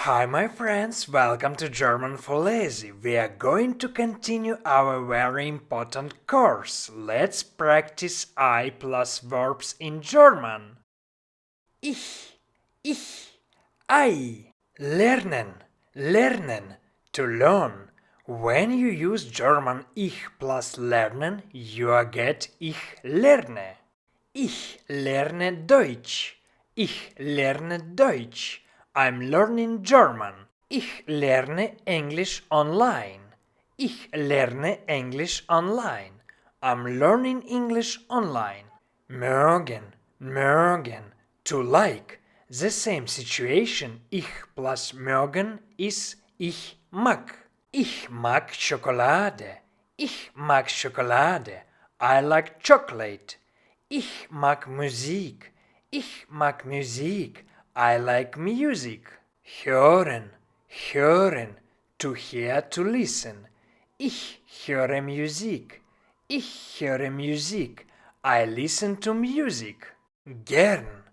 Hi my friends, welcome to German for Lazy. We are going to continue our very important course. Let's practice I plus verbs in German. Ich, I. Lernen, to learn. When you use German ich plus lernen, you get ich lerne. Ich lerne Deutsch. I'm learning German. Ich lerne English online. I'm learning English online. Mögen, to like. The same situation. Ich plus mögen is ich mag. Ich mag Schokolade. I like chocolate. Ich mag Musik. I like music. Hören, to hear, to listen. Ich höre Musik. I listen to music. Gern,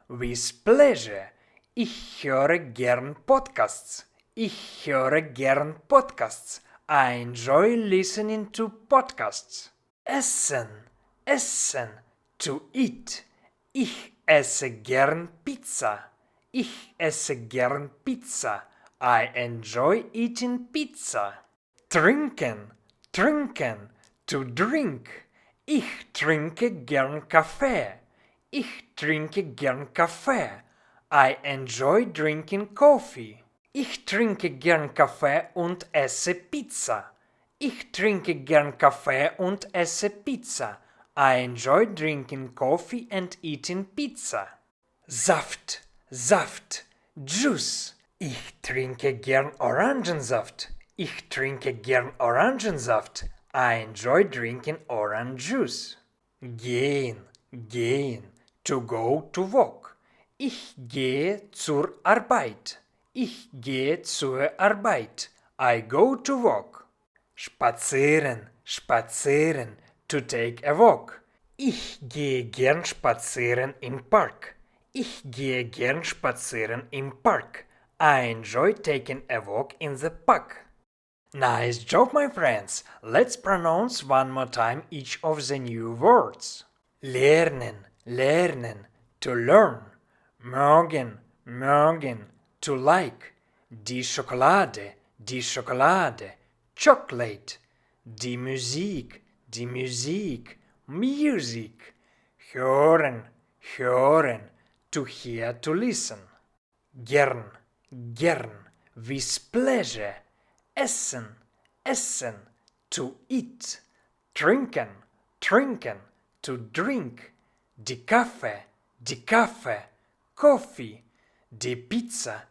with pleasure. Ich höre gern Podcasts. I enjoy listening to podcasts. Essen, to eat. Ich esse gern Pizza. I enjoy eating pizza. Trinken, to drink. Ich trinke gern Kaffee. I enjoy drinking coffee. Ich trinke gern Kaffee und esse Pizza. I enjoy drinking coffee and eating pizza. Saft, Juice. Ich trinke gern Orangensaft. I enjoy drinking orange juice. Gehen, to go, to walk. Ich gehe zur Arbeit. I go to work. Spazieren, to take a walk. Ich gehe gern spazieren im Park. I enjoy taking a walk in the park. Nice job, my friends. Let's pronounce one more time each of the new words. Lernen, to learn. Mögen, to like. Die Schokolade, chocolate. Die Musik, music. Hören, to hear, to listen. Gern, with pleasure. Essen, to eat. Trinken, to drink. Die Kaffee, coffee. Die Pizza,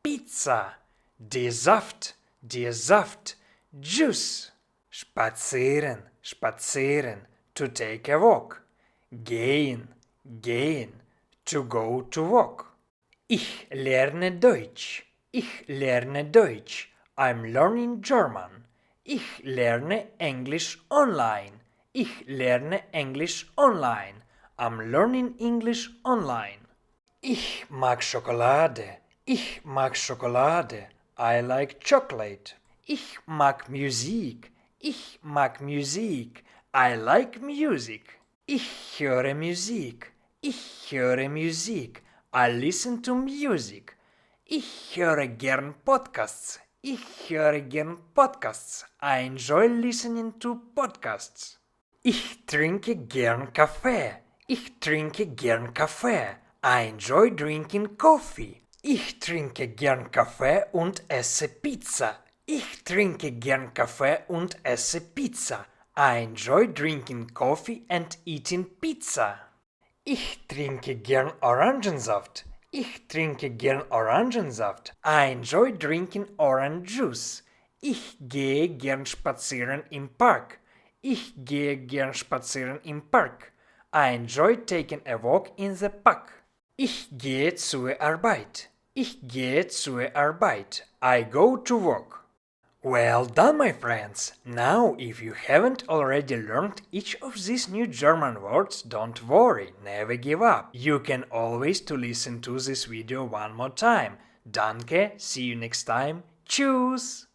pizza. Die Saft, juice. Spazieren, to take a walk. Gehen, to go to walk. Ich lerne Deutsch. I'm learning German. Ich lerne English online. I'm learning English online. Ich mag Schokolade. I like chocolate. Ich mag Musik. I like music. Ich höre Musik. I listen to music. Ich höre gern Podcasts. I enjoy listening to podcasts. Ich trinke gern Kaffee. I enjoy drinking coffee. Ich trinke gern Kaffee und esse Pizza. I enjoy drinking coffee and eating pizza. Ich trinke gern Orangensaft. I enjoy drinking orange juice. Ich gehe gern spazieren im Park. I enjoy taking a walk in the park. Ich gehe zur Arbeit. I go to work. Well done, my friends! Now, if you haven't already learned each of these new German words, don't worry, never give up. You can always listen to this video one more time. Danke, see you next time. Tschüss!